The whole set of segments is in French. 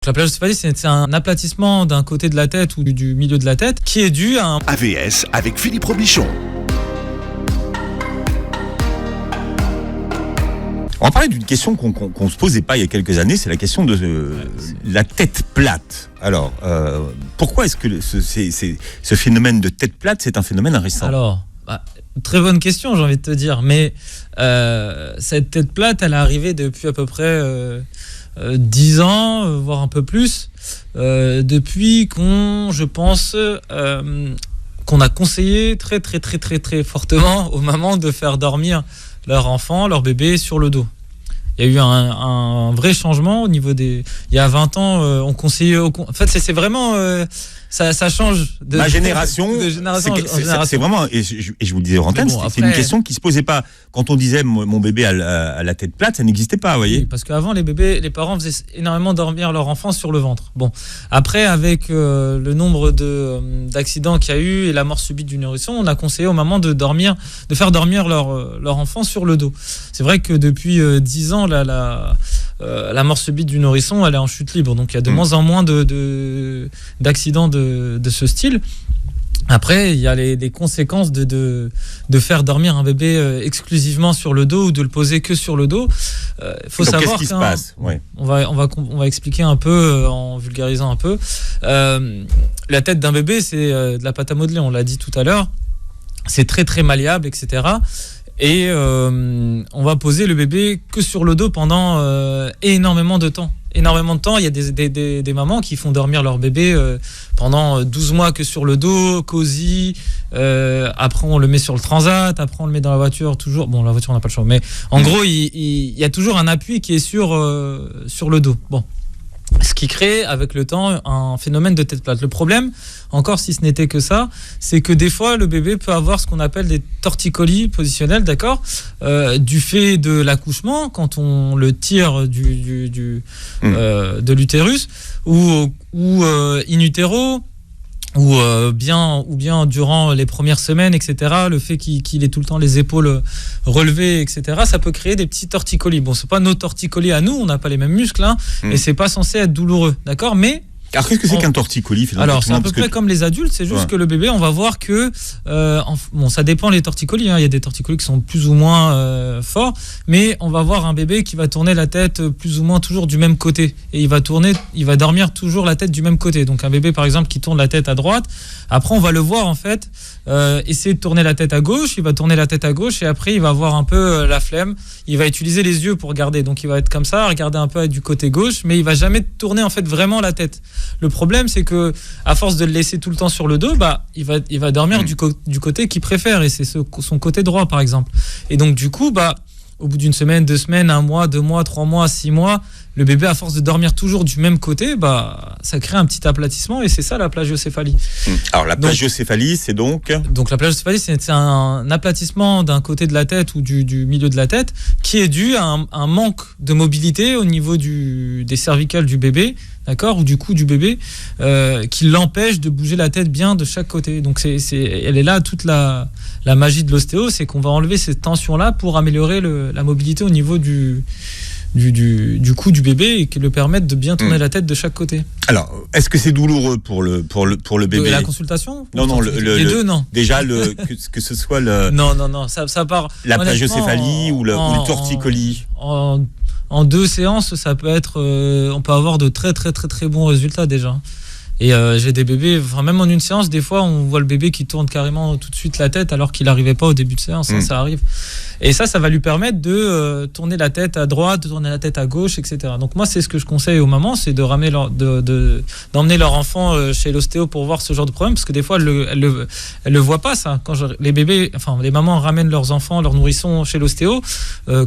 La plagiocéphalie, c'est un aplatissement d'un côté de la tête ou du milieu de la tête qui est dû à un... AVS avec Philippe Robichon. On va parler d'une question qu'on se posait pas il y a quelques années, c'est la question de la tête plate. Alors, pourquoi est-ce que ce phénomène de tête plate, c'est un phénomène récent ? Alors, très bonne question, j'ai envie de te dire. Mais cette tête plate, elle est arrivée depuis à peu près 10 ans, voire un peu plus, depuis qu'on a conseillé très, très, très, très, très fortement aux mamans de faire dormir leur enfant, leur bébé sur le dos. Il y a eu un vrai changement au niveau des... Il y a 20 ans, on conseillait... En fait, c'est vraiment... ça change de... Ma génération, de génération en génération. C'est vraiment... Et je vous le disais en antenne, c'est une question qui se posait pas. Quand on disait mon bébé a la tête plate, ça n'existait pas, vous voyez. Oui, parce qu'avant, les parents faisaient énormément dormir leur enfant sur le ventre. Bon, après, avec le nombre d'accidents qu'il y a eu et la mort subite du nourrisson, on a conseillé aux mamans de faire dormir leur enfant sur le dos. C'est vrai que depuis 10 ans, la mort subite du nourrisson, elle est en chute libre. Donc, il y a de moins en moins d'accidents de ce style. Après, il y a les conséquences de faire dormir un bébé exclusivement sur le dos ou de le poser que sur le dos. Faut donc, savoir qu'est-ce qui se passe ? Ouais. On va expliquer un peu en vulgarisant un peu. La tête d'un bébé, c'est de la pâte à modeler, on l'a dit tout à l'heure. C'est très très malléable, etc. Et on va poser le bébé que sur le dos pendant énormément de temps. Il y a des mamans qui font dormir leur bébé pendant 12 mois que sur le dos, cosy. Après, on le met sur le transat. Après, on le met dans la voiture. Toujours. Bon, la voiture, on n'a pas le choix. Mais en gros, il y a toujours un appui qui est sur le dos. Bon. Ce qui crée, avec le temps, un phénomène de tête plate. Le problème, encore si ce n'était que ça, c'est que des fois, le bébé peut avoir ce qu'on appelle des torticolis positionnels, d'accord, du fait de l'accouchement, quand on le tire de l'utérus, ou in utero, ou bien durant les premières semaines, etc., le fait qu'il ait tout le temps les épaules relevées, etc., ça peut créer des petits torticolis. Bon, c'est pas nos torticolis à nous, on n'a pas les mêmes muscles, hein, et c'est pas censé être douloureux, d'accord ? Mais alors, qu'est-ce que c'est qu'un torticolis finalement ? Alors, c'est à peu près comme les adultes, c'est juste que le bébé, on va voir que... ça dépend les torticolis, hein, il y a des torticolis qui sont plus ou moins forts, mais on va voir un bébé qui va tourner la tête plus ou moins toujours du même côté. Et il va dormir toujours la tête du même côté. Donc, un bébé, par exemple, qui tourne la tête à droite, après, on va le voir, en fait, essayer de tourner la tête à gauche, il va tourner la tête à gauche, et après, il va avoir un peu la flemme. Il va utiliser les yeux pour regarder. Donc, il va être comme ça, regarder un peu du côté gauche, mais il va jamais tourner, en fait, vraiment la tête. Le problème, c'est que à force de le laisser tout le temps sur le dos, il va dormir du côté qu'il préfère, et c'est son côté droit, par exemple. Et donc, du coup, au bout d'une semaine, 2 semaines, 1 mois, 2 mois, 3 mois, 6 mois, le bébé, à force de dormir toujours du même côté, ça crée un petit aplatissement, et c'est ça la plagiocéphalie. Alors, la plagiocéphalie, c'est donc... Donc, la plagiocéphalie, c'est un aplatissement d'un côté de la tête ou du milieu de la tête qui est dû à un manque de mobilité au niveau des cervicales du bébé, d'accord, ou du cou du bébé, qui l'empêche de bouger la tête bien de chaque côté. Donc, elle est là toute la magie de l'ostéo, c'est qu'on va enlever cette tension-là pour améliorer la mobilité au niveau du cou du bébé et qui le permettent de bien tourner la tête de chaque côté. Alors, est-ce que c'est douloureux pour le bébé ? La consultation ? Non, les deux, non. Déjà, que ce soit le... Non, ça part... La plagiocéphalie ou le torticolis en 2 séances, ça peut être... on peut avoir de très, très, très, très bons résultats, déjà. Et j'ai des bébés, même en une séance, des fois, on voit le bébé qui tourne carrément tout de suite la tête alors qu'il n'arrivait pas au début de séance. Ça arrive. Et ça va lui permettre de tourner la tête à droite, de tourner la tête à gauche, etc. Donc moi, c'est ce que je conseille aux mamans, c'est d'emmener leur enfant chez l'ostéo pour voir ce genre de problème, parce que des fois, elles le voient pas, ça. Quand les mamans ramènent leurs enfants, leurs nourrissons chez l'ostéo,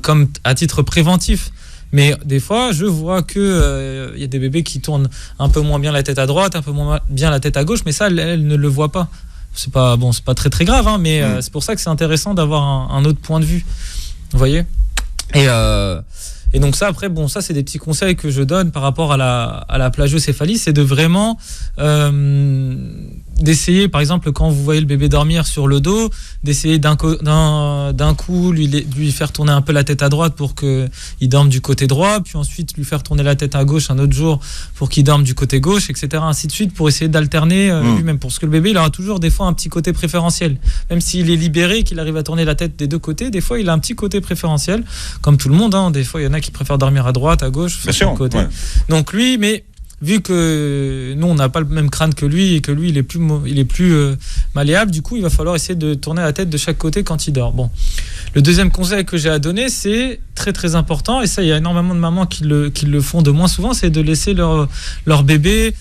comme à titre préventif. Mais des fois, je vois que y a des bébés qui tournent un peu moins bien la tête à droite, un peu moins bien la tête à gauche, mais ça, elle ne le voit pas. C'est pas très très grave, hein, mais c'est pour ça que c'est intéressant d'avoir un autre point de vue. Vous voyez ? Et donc ça, après, bon, ça c'est des petits conseils que je donne par rapport à la plagiocéphalie, c'est de vraiment d'essayer, par exemple, quand vous voyez le bébé dormir sur le dos, d'essayer d'un coup lui faire tourner un peu la tête à droite pour qu'il dorme du côté droit, puis ensuite lui faire tourner la tête à gauche un autre jour pour qu'il dorme du côté gauche, etc. Ainsi de suite, pour essayer d'alterner lui-même. Parce que le bébé, il aura toujours des fois un petit côté préférentiel. Même s'il est libéré, qu'il arrive à tourner la tête des deux côtés, des fois il a un petit côté préférentiel, comme tout le monde. Des fois, il y en a qui préfèrent dormir à droite, à gauche, sur le côté. Ouais. Donc lui, mais vu que nous on n'a pas le même crâne que lui et que lui il est plus malléable, du coup il va falloir essayer de tourner la tête de chaque côté quand il dort. Bon, le deuxième conseil que j'ai à donner, c'est très très important, et ça il y a énormément de mamans qui le font de moins souvent, c'est de laisser leur bébé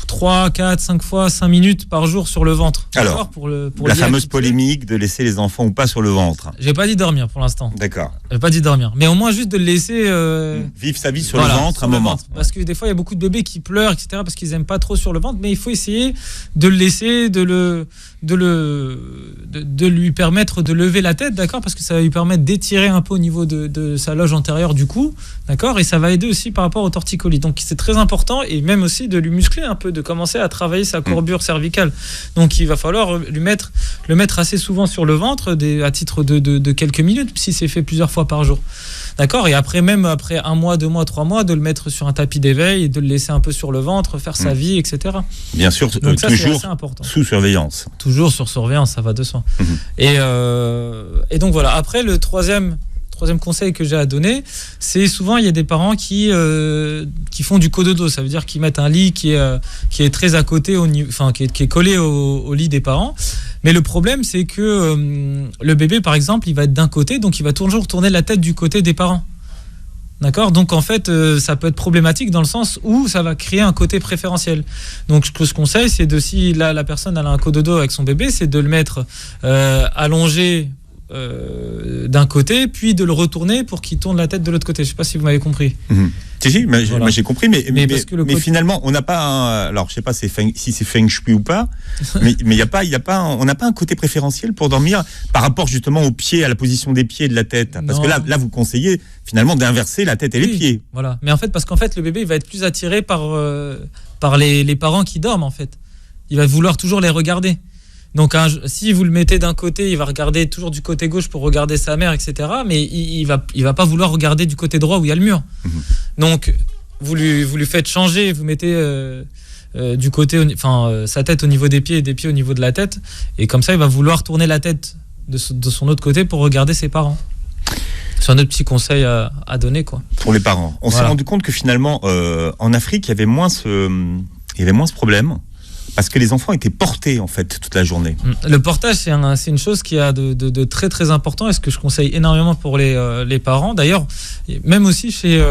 3, 4, 5 fois 5 minutes par jour sur le ventre. Alors, pour la fameuse polémique de laisser les enfants ou pas sur le ventre. J'ai pas dit dormir pour l'instant. D'accord. J'ai pas dit dormir, mais au moins juste de le laisser vivre sa vie sur le ventre un moment. Parce que des fois il y a beaucoup de bébés qui pleurent, etc. parce qu'ils aiment pas trop sur le ventre, mais il faut essayer de le laisser, de lui permettre de lever la tête, d'accord, parce que ça va lui permettre d'étirer un peu au niveau de sa loge antérieure du cou, d'accord, et ça va aider aussi par rapport au torticolis. Donc c'est très important, et même aussi de lui muscler un peu, de commencer à travailler sa courbure cervicale. Donc il va falloir le mettre assez souvent sur le ventre, à titre de quelques minutes, si c'est fait plusieurs fois par jour. D'accord, et après 1 mois, 2 mois, 3 mois, de le mettre sur un tapis d'éveil et de le laisser un peu sur le ventre, faire sa vie, etc. Bien sûr, donc ça, toujours c'est important. Sous surveillance. Toujours sur surveillance, ça va de soi. Et donc voilà, après le troisième conseil que j'ai à donner, c'est souvent il y a des parents qui font du cododo, ça veut dire qu'ils mettent un lit qui est très à côté, qui est collé au lit des parents. Mais le problème, c'est que le bébé, par exemple, il va être d'un côté, donc il va toujours tourner la tête du côté des parents. D'accord ? Donc en fait, ça peut être problématique dans le sens où ça va créer un côté préférentiel. Donc ce que je conseille, c'est si la personne elle a un cododo avec son bébé, c'est de le mettre allongé d'un côté, puis de le retourner pour qu'il tourne la tête de l'autre côté. Je ne sais pas si vous m'avez compris. Si, mais voilà. J'ai compris, mais finalement, on n'a pas alors je sais pas si c'est feng shui ou pas, mais on n'a pas un côté préférentiel pour dormir par rapport justement aux pieds, à la position des pieds et de la tête. Parce que là, vous conseillez finalement d'inverser la tête et les pieds. Voilà. Mais en fait, parce qu'en fait, le bébé il va être plus attiré par les parents qui dorment, en fait. Il va vouloir toujours les regarder. Donc, si vous le mettez d'un côté, il va regarder toujours du côté gauche pour regarder sa mère, etc. Mais il va pas vouloir regarder du côté droit où il y a le mur. Donc, vous lui faites changer, vous mettez du côté, sa tête au niveau des pieds et des pieds au niveau de la tête. Et comme ça, il va vouloir tourner la tête de son autre côté pour regarder ses parents. C'est un autre petit conseil à donner, quoi. Pour les parents. On s'est rendu compte que finalement, en Afrique, il y avait moins ce problème. Parce que les enfants étaient portés en fait toute la journée. Le portage, c'est une chose qui a de très très important, et ce que je conseille énormément pour les parents. D'ailleurs, même aussi chez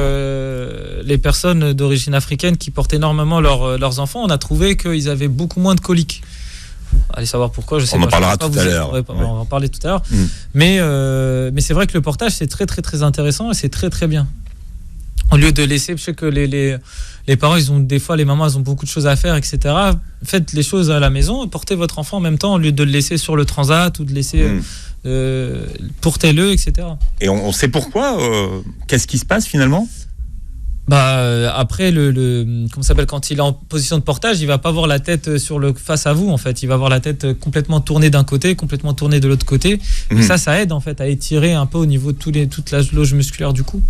les personnes d'origine africaine qui portent énormément leurs enfants, on a trouvé qu'ils avaient beaucoup moins de coliques. Allez savoir pourquoi, je sais pas. On en parlera tout à l'heure. On va en parler tout à l'heure. Mais c'est vrai que le portage, c'est très très très intéressant et c'est très très bien. Au lieu de laisser, je sais que les parents, des fois les mamans, elles ont beaucoup de choses à faire, etc. Faites les choses à la maison, portez votre enfant en même temps, au lieu de le laisser sur le transat ou de laisser portez-le, etc. Et on sait pourquoi qu'est-ce qui se passe finalement ? Après comment ça s'appelle, quand il est en position de portage, il va pas avoir la tête face à vous, en fait. Il va avoir la tête complètement tournée d'un côté, complètement tournée de l'autre côté. Et ça aide en fait à étirer un peu au niveau de toute la loge musculaire du cou.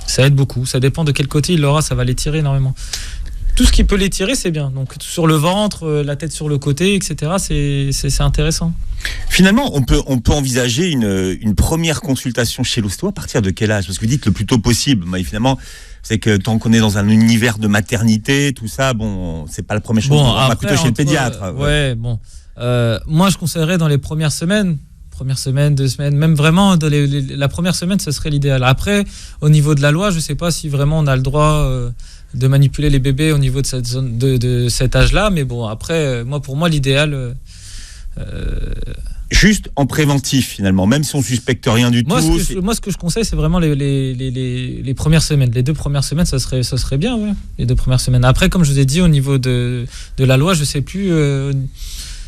Ça aide beaucoup. Ça dépend de quel côté il l'aura, ça va l'étirer énormément. Tout ce qui peut l'étirer, c'est bien. Donc sur le ventre, la tête sur le côté, etc. C'est intéressant. Finalement, on peut envisager une première consultation chez l'ostéo à partir de quel âge ? Parce que vous dites le plus tôt possible. Mais finalement, c'est que tant qu'on est dans un univers de maternité, tout ça, bon, c'est pas la première chose. On va plutôt chez le pédiatre. Moi, je conseillerais dans les premières semaines. 2 semaines, même vraiment la première semaine, ce serait l'idéal. Après, au niveau de la loi, je ne sais pas si vraiment on a le droit de manipuler les bébés au niveau de cette zone, de cet âge-là, mais bon, après, pour moi, l'idéal. Juste en préventif, finalement, même si on ne suspecte rien du tout. Moi, ce que je conseille, c'est vraiment les premières semaines. Les 2 premières semaines, ça serait bien, ouais. Les 2 premières semaines. Après, comme je vous ai dit, au niveau de la loi, je ne sais plus.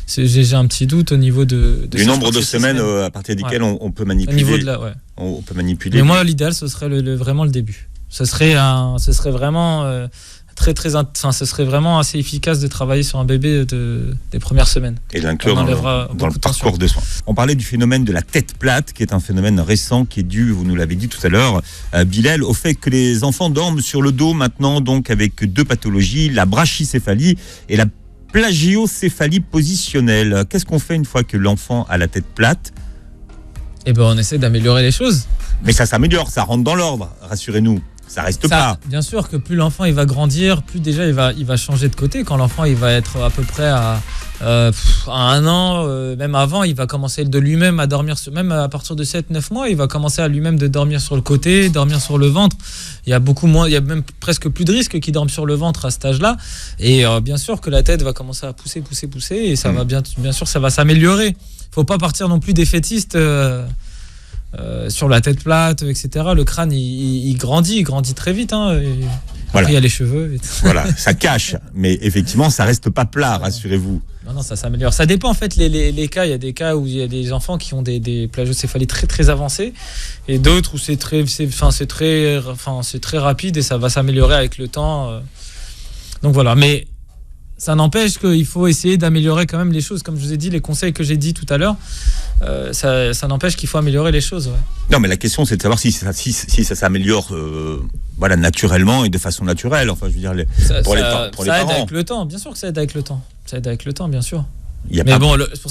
J'ai un petit doute au niveau du nombre de semaines à partir desquelles on peut manipuler. Au niveau de on peut manipuler. Mais moi, l'idéal, ce serait vraiment le début. Ce serait vraiment ce serait vraiment assez efficace de travailler sur un bébé des premières semaines. Et l'inclure dans le parcours de soins. On parlait du phénomène de la tête plate, qui est un phénomène récent, qui est dû, vous nous l'avez dit tout à l'heure, Bilal, au fait que les enfants dorment sur le dos maintenant, donc avec 2 pathologies, la brachycéphalie et la plagiocéphalie positionnelle. Qu'est-ce qu'on fait une fois que l'enfant a la tête plate ? Eh ben, on essaie d'améliorer les choses. Mais ça s'améliore, ça rentre dans l'ordre, rassurez-nous. Ça reste pas. Bien sûr que plus l'enfant il va grandir, plus déjà il va changer de côté. Quand l'enfant il va être à peu près à 1 an, même avant, il va commencer de lui-même à dormir, même à partir de 7-9 mois, il va commencer à lui-même de dormir sur le côté, dormir sur le ventre. Il y a beaucoup moins, il y a même presque plus de risques qu'il dorme sur le ventre à cet âge-là. Et bien sûr que la tête va commencer à pousser, et ça va bien sûr ça va s'améliorer. Faut pas partir non plus défaitiste. Sur la tête plate, etc. Le crâne, il grandit très vite. Voilà. Après, il y a les cheveux. Voilà, ça cache. Mais effectivement, ça reste pas plat, rassurez-vous. Non, ça s'améliore. Ça dépend en fait les cas. Il y a des cas où il y a des enfants qui ont des plagiocéphalies très très avancées, et d'autres où c'est très rapide et ça va s'améliorer avec le temps. Donc voilà. Mais ça n'empêche qu'il faut essayer d'améliorer quand même les choses. Comme je vous ai dit, les conseils que j'ai dit tout à l'heure, ça n'empêche qu'il faut améliorer les choses. Ouais. Non, mais la question, c'est de savoir si ça s'améliore naturellement et de façon naturelle. Enfin, je veux dire, pour les parents. Ça aide avec le temps. Bien sûr que ça aide avec le temps. Ça aide avec le temps, bien sûr. C'est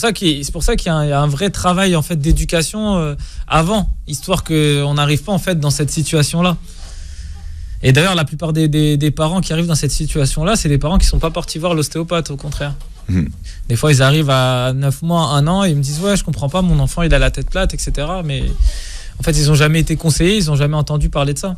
pour ça qu'il y a un vrai travail en fait, d'éducation avant, histoire qu'on n'arrive pas en fait, dans cette situation-là. Et d'ailleurs, la plupart des parents qui arrivent dans cette situation-là, c'est des parents qui ne sont pas partis voir l'ostéopathe, au contraire. Des fois, ils arrivent à 9 mois, 1 an, et ils me disent « Ouais, je comprends pas, mon enfant, il a la tête plate, etc. » Mais en fait, ils n'ont jamais été conseillés, ils n'ont jamais entendu parler de ça.